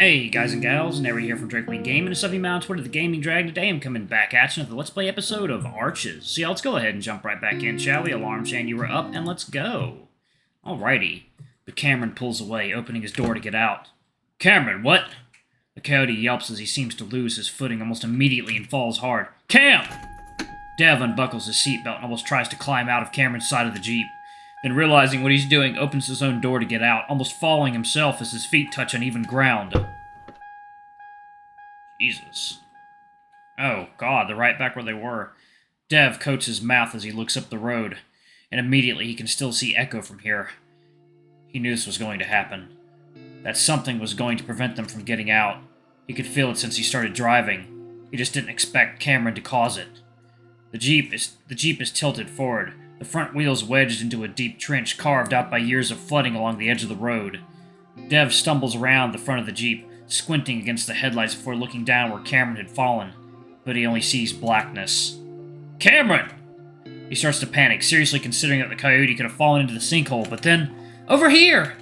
Hey guys and gals, Never here from Drake Wing Gaming, and Subby Mount Twitter the Gaming Drag. Today I'm coming back at you with the Let's Play episode of Arches. So yeah, let's go ahead and jump right back in, shall we? Alarm Shan, you were up, and let's go. Alrighty. But Cameron pulls away, opening his door to get out. Cameron, what? The coyote yelps as he seems to lose his footing almost immediately and falls hard. Cam! Dev unbuckles his seatbelt and almost tries to climb out of Cameron's side of the Jeep. Then realizing what he's doing, opens his own door to get out, almost falling himself as his feet touch uneven ground. Jesus. Oh, God, they're right back where they were. Dev coats his mouth as he looks up the road, and immediately he can still see Echo from here. He knew this was going to happen. That something was going to prevent them from getting out. He could feel it since he started driving. He just didn't expect Cameron to cause it. The Jeep is tilted forward, the front wheels wedged into a deep trench carved out by years of flooding along the edge of the road. Dev stumbles around the front of the Jeep, squinting against the headlights before looking down where Cameron had fallen, but he only sees blackness. Cameron! He starts to panic, seriously considering that the coyote could have fallen into the sinkhole, but then, over here!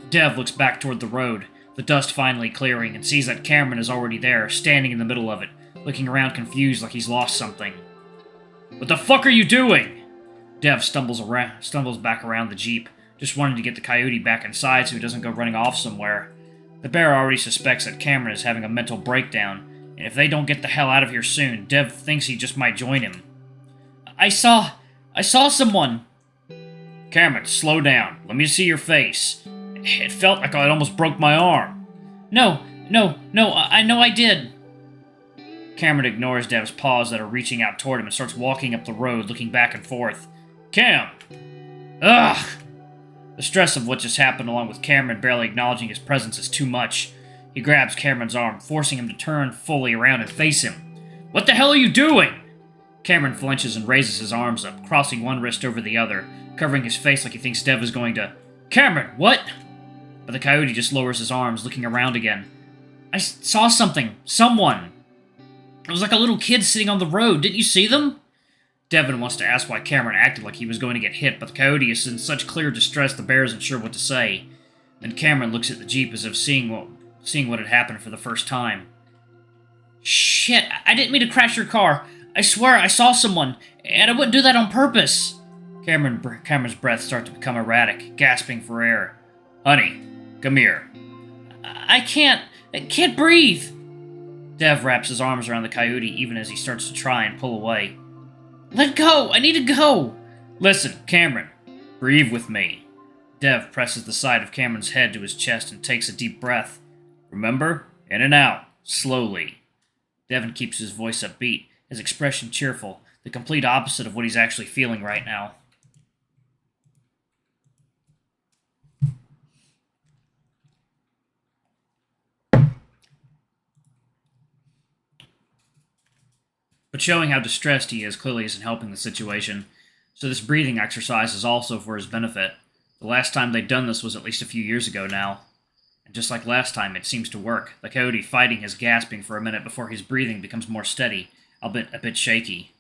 Dev looks back toward the road, the dust finally clearing, and sees that Cameron is already there, standing in the middle of it, looking around confused like he's lost something. What the fuck are you doing? Dev stumbles back around the Jeep, just wanting to get the coyote back inside so he doesn't go running off somewhere. The bear already suspects that Cameron is having a mental breakdown, and if they don't get the hell out of here soon, Dev thinks he just might join him. I saw someone! Cameron, slow down. Let me see your face. It felt like I almost broke my arm. No, I know I did. Cameron ignores Dev's paws that are reaching out toward him and starts walking up the road, looking back and forth. Cam! Ugh! The stress of what just happened, along with Cameron barely acknowledging his presence, is too much. He grabs Cameron's arm, forcing him to turn fully around and face him. What the hell are you doing? Cameron flinches and raises his arms up, crossing one wrist over the other, covering his face like he thinks Dev is going to... Cameron, what? But the coyote just lowers his arms, looking around again. I saw something. Someone. It was like a little kid sitting on the road. Didn't you see them? Devon wants to ask why Cameron acted like he was going to get hit, but the coyote is in such clear distress the bear isn't sure what to say. Then Cameron looks at the Jeep as if seeing what had happened for the first time. Shit, I didn't mean to crash your car. I swear I saw someone, and I wouldn't do that on purpose. Cameron's breath starts to become erratic, gasping for air. Honey, come here. I can't breathe. Dev wraps his arms around the coyote even as he starts to try and pull away. Let go! I need to go! Listen, Cameron. Breathe with me. Dev presses the side of Cameron's head to his chest and takes a deep breath. Remember? In and out. Slowly. Devon keeps his voice upbeat, his expression cheerful, the complete opposite of what he's actually feeling right now. But showing how distressed he is clearly isn't helping the situation, so this breathing exercise is also for his benefit. The last time they'd done this was at least a few years ago now. And just like last time, it seems to work, the coyote fighting his gasping for a minute before his breathing becomes more steady, albeit a bit shaky.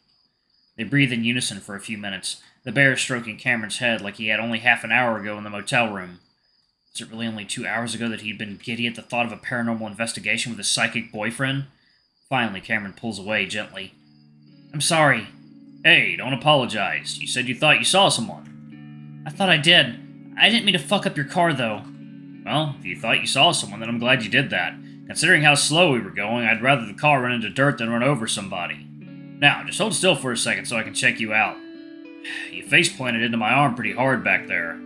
They breathe in unison for a few minutes, the bear stroking Cameron's head like he had only half an hour ago in the motel room. Was it really only 2 hours ago that he'd been giddy at the thought of a paranormal investigation with his psychic boyfriend? Finally, Cameron pulls away gently. I'm sorry. Hey, don't apologize. You said you thought you saw someone. I thought I did. I didn't mean to fuck up your car, though. Well, if you thought you saw someone, then I'm glad you did that. Considering how slow we were going, I'd rather the car run into dirt than run over somebody. Now, just hold still for a second so I can check you out. You face-planted into my arm pretty hard back there.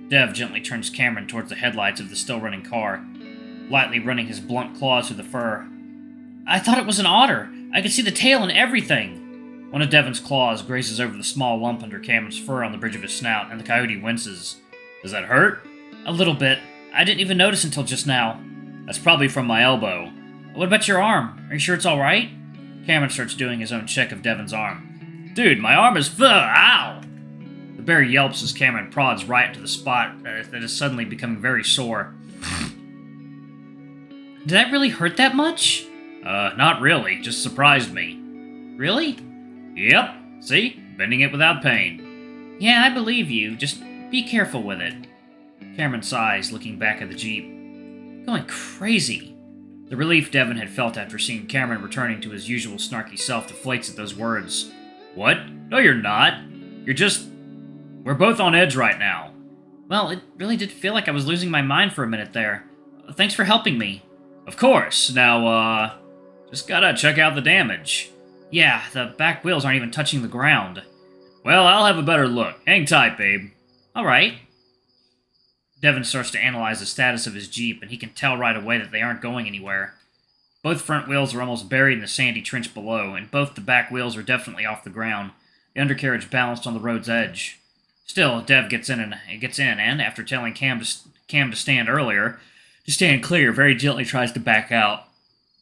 Dev gently turns Cameron towards the headlights of the still-running car, lightly running his blunt claws through the fur. I thought it was an otter. I could see the tail and everything. One of Devon's claws grazes over the small lump under Cameron's fur on the bridge of his snout, and the coyote winces. Does that hurt? A little bit. I didn't even notice until just now. That's probably from my elbow. What about your arm? Are you sure it's alright? Cameron starts doing his own check of Devon's arm. Dude, my arm is ow! The bear yelps as Cameron prods right into the spot that is suddenly becoming very sore. Did that really hurt that much? Not really. Just surprised me. Really? Yep. See? Bending it without pain. Yeah, I believe you. Just be careful with it. Cameron sighs, looking back at the Jeep. Going crazy. The relief Devon had felt after seeing Cameron returning to his usual snarky self deflates at those words. What? No, you're not. You're just... We're both on edge right now. Well, it really did feel like I was losing my mind for a minute there. Thanks for helping me. Of course. Now, just gotta check out the damage. Yeah, the back wheels aren't even touching the ground. Well, I'll have a better look. Hang tight, babe. Alright. Devon starts to analyze the status of his Jeep, and he can tell right away that they aren't going anywhere. Both front wheels are almost buried in the sandy trench below, and both the back wheels are definitely off the ground, the undercarriage balanced on the road's edge. Still, Dev gets in, and after telling Cam to stand earlier, to stand clear, very gently tries to back out.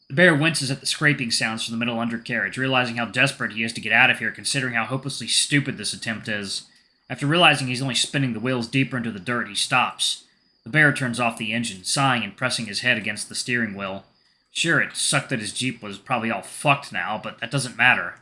The bear winces at the scraping sounds from the middle undercarriage, realizing how desperate he is to get out of here considering how hopelessly stupid this attempt is. After realizing he's only spinning the wheels deeper into the dirt, he stops. The bear turns off the engine, sighing and pressing his head against the steering wheel. Sure, it sucked that his Jeep was probably all fucked now, but that doesn't matter.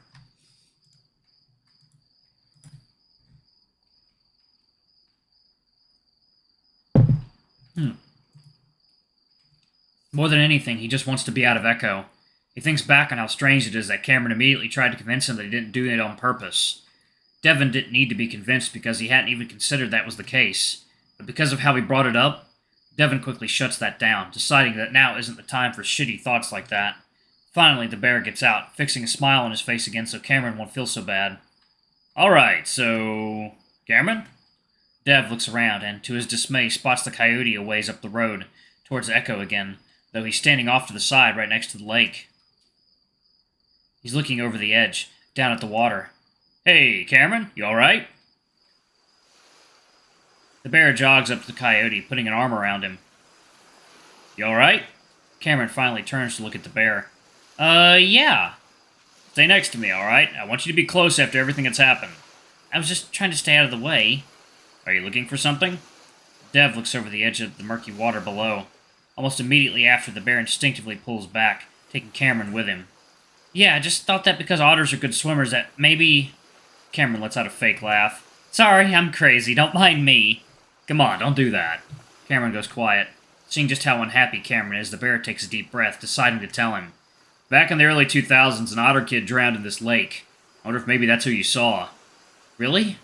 More than anything, he just wants to be out of Echo. He thinks back on how strange it is that Cameron immediately tried to convince him that he didn't do it on purpose. Devon didn't need to be convinced because he hadn't even considered that was the case. But because of how he brought it up, Devon quickly shuts that down, deciding that now isn't the time for shitty thoughts like that. Finally, the bear gets out, fixing a smile on his face again so Cameron won't feel so bad. Alright, so... Cameron? Dev looks around and, to his dismay, spots the coyote a ways up the road, towards Echo again, though he's standing off to the side right next to the lake. He's looking over the edge, down at the water. Hey, Cameron, you alright? The bear jogs up to the coyote, putting an arm around him. You alright? Cameron finally turns to look at the bear. Yeah. Stay next to me, alright? I want you to be close after everything that's happened. I was just trying to stay out of the way. Are you looking for something? Dev looks over the edge of the murky water below. Almost immediately after, the bear instinctively pulls back, taking Cameron with him. Yeah, I just thought that because otters are good swimmers that maybe... Cameron lets out a fake laugh. Sorry, I'm crazy. Don't mind me. Come on, don't do that. Cameron goes quiet. Seeing just how unhappy Cameron is, the bear takes a deep breath, deciding to tell him. Back in the early 2000s, an otter kid drowned in this lake. I wonder if maybe that's who you saw. Really?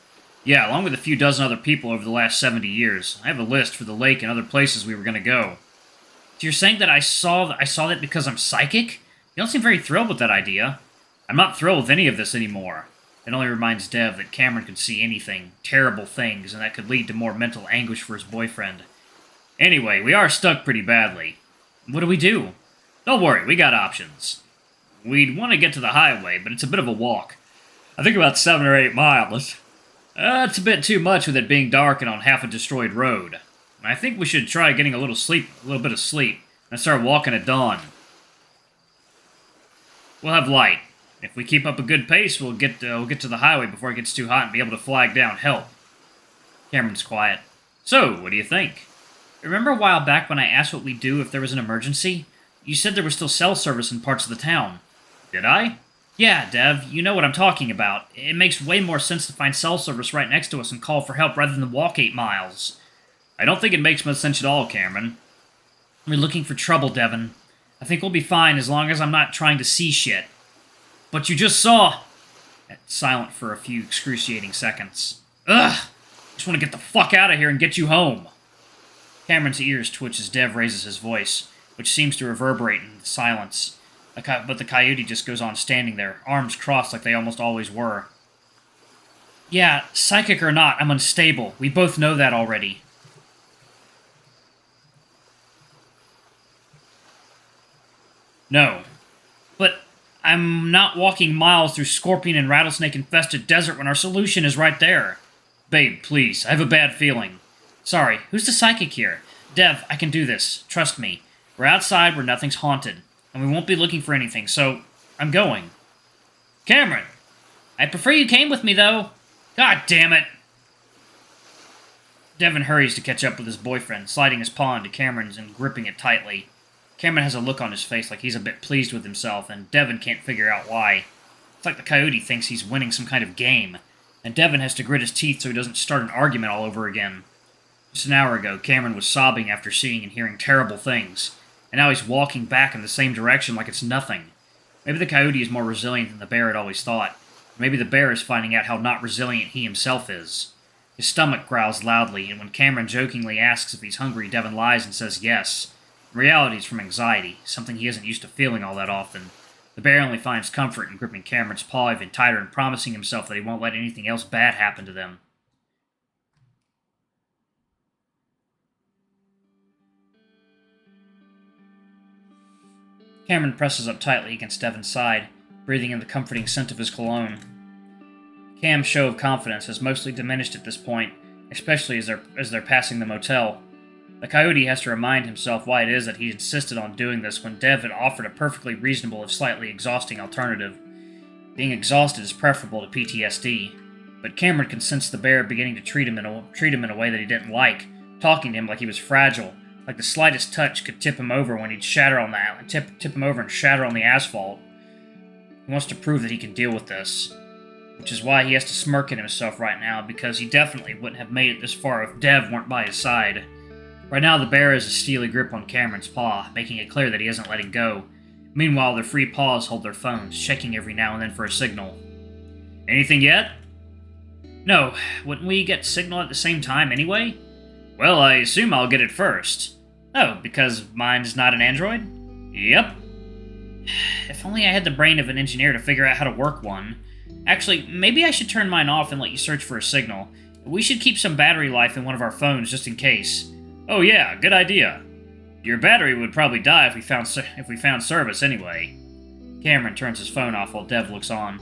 Yeah, along with a few dozen other people over the last 70 years. I have a list for the lake and other places we were going to go. So you're saying that I saw that because I'm psychic? You don't seem very thrilled with that idea. I'm not thrilled with any of this anymore. It only reminds Dev that Cameron could see anything, terrible things, and that could lead to more mental anguish for his boyfriend. Anyway, we are stuck pretty badly. What do we do? Don't worry, we got options. We'd want to get to the highway, but it's a bit of a walk. I think about 7 or 8 miles. It's a bit too much with it being dark and on half a destroyed road. I think we should try getting a little bit of sleep, and start walking at dawn. We'll have light. If we keep up a good pace, we'll get to the highway before it gets too hot and be able to flag down help. Cameron's quiet. So, what do you think? Remember a while back when I asked what we'd do if there was an emergency? You said there was still cell service in parts of the town. Did I? Yeah, Dev, you know what I'm talking about. It makes way more sense to find cell service right next to us and call for help rather than walk 8 miles. I don't think it makes much sense at all, Cameron. We're looking for trouble, Devon. I think we'll be fine as long as I'm not trying to see shit. But you just saw... Silent for a few excruciating seconds. Ugh! I just want to get the fuck out of here and get you home. Cameron's ears twitch as Dev raises his voice, which seems to reverberate in the silence. But the coyote just goes on standing there, arms crossed like they almost always were. Yeah, psychic or not, I'm unstable. We both know that already. No. But I'm not walking miles through scorpion and rattlesnake-infested desert when our solution is right there. Babe, please, I have a bad feeling. Sorry, who's the psychic here? Dev, I can do this. Trust me. We're outside where nothing's haunted, and we won't be looking for anything, so I'm going. Cameron! I'd prefer you came with me, though. God damn it! Devon hurries to catch up with his boyfriend, sliding his paw into Cameron's and gripping it tightly. Cameron has a look on his face like he's a bit pleased with himself, and Devon can't figure out why. It's like the coyote thinks he's winning some kind of game, and Devon has to grit his teeth so he doesn't start an argument all over again. Just an hour ago, Cameron was sobbing after seeing and hearing terrible things, and now he's walking back in the same direction like it's nothing. Maybe the coyote is more resilient than the bear had always thought. Maybe the bear is finding out how not resilient he himself is. His stomach growls loudly, and when Cameron jokingly asks if he's hungry, Devon lies and says yes. In reality, it's from anxiety, something he isn't used to feeling all that often. The bear only finds comfort in gripping Cameron's paw even tighter and promising himself that he won't let anything else bad happen to them. Cameron presses up tightly against Devon's side, breathing in the comforting scent of his cologne. Cam's show of confidence has mostly diminished at this point, especially as they're passing the motel. The coyote has to remind himself why it is that he insisted on doing this when Dev had offered a perfectly reasonable if slightly exhausting alternative. Being exhausted is preferable to PTSD, but Cameron can sense the bear beginning to treat him in a way that he didn't like, talking to him like he was fragile, like the slightest touch could tip him over when he'd tip him over and shatter on the asphalt. He wants to prove that he can deal with this, which is why he has to smirk at himself right now, because he definitely wouldn't have made it this far if Dev weren't by his side. Right now, the bear has a steely grip on Cameron's paw, making it clear that he isn't letting go. Meanwhile, their free paws hold their phones, checking every now and then for a signal. Anything yet? No. Wouldn't we get signal at the same time anyway? Well, I assume I'll get it first. Oh, because mine's not an android? Yep. If only I had the brain of an engineer to figure out how to work one. Actually, maybe I should turn mine off and let you search for a signal. We should keep some battery life in one of our phones just in case. Oh yeah, good idea. Your battery would probably die if we found service anyway. Cameron turns his phone off while Dev looks on.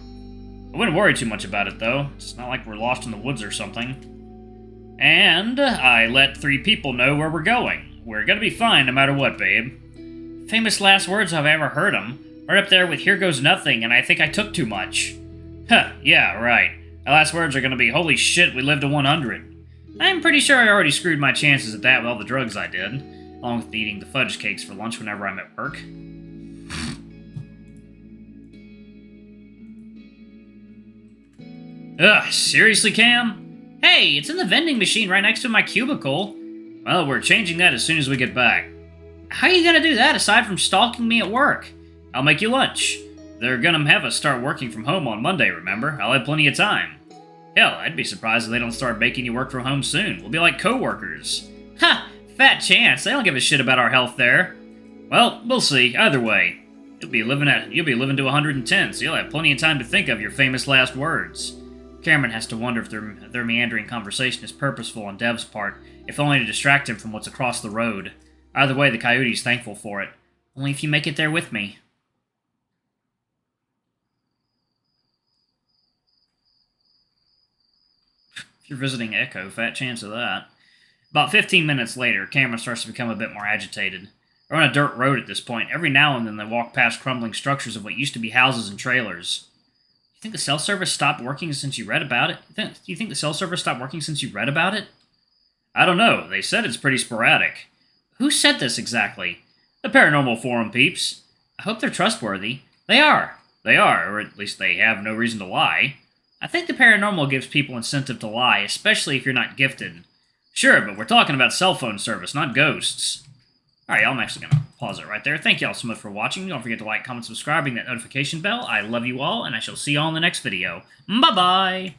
I wouldn't worry too much about it, though. It's not like we're lost in the woods or something. And I let 3 people know where we're going. We're gonna be fine no matter what, babe. Famous last words I've ever heard 'em. Right up there with "Here goes nothing," and I think I took too much. Huh, yeah, right. My last words are gonna be, "Holy shit, we lived to 100. I'm pretty sure I already screwed my chances at that with all the drugs I did, along with eating the fudge cakes for lunch whenever I'm at work. Ugh, seriously, Cam? Hey, it's in the vending machine right next to my cubicle. Well, we're changing that as soon as we get back. How are you gonna do that aside from stalking me at work? I'll make you lunch. They're gonna have us start working from home on Monday, remember? I'll have plenty of time. Hell, I'd be surprised if they don't start making you work from home soon. We'll be like co-workers. Ha! Fat chance. They don't give a shit about our health there. Well, we'll see. Either way, you'll be living to 110, so you'll have plenty of time to think of your famous last words. Cameron has to wonder if their meandering conversation is purposeful on Dev's part, if only to distract him from what's across the road. Either way, the coyote's thankful for it. Only if you make it there with me. If you're visiting Echo, fat chance of that. About 15 minutes later, Cameron starts to become a bit more agitated. They're on a dirt road at this point. Every now and then they walk past crumbling structures of what used to be houses and trailers. You think the cell service stopped working since you read about it? Do you think the cell service stopped working since you read about it? I don't know. They said it's pretty sporadic. Who said this exactly? The paranormal forum peeps. I hope they're trustworthy. They are. They are, or at least they have no reason to lie. I think the paranormal gives people incentive to lie, especially if you're not gifted. Sure, but we're talking about cell phone service, not ghosts. Alright, I'm actually going to pause it right there. Thank you all so much for watching. Don't forget to like, comment, subscribe, ring that notification bell. I love you all, and I shall see you all in the next video. Bye-bye!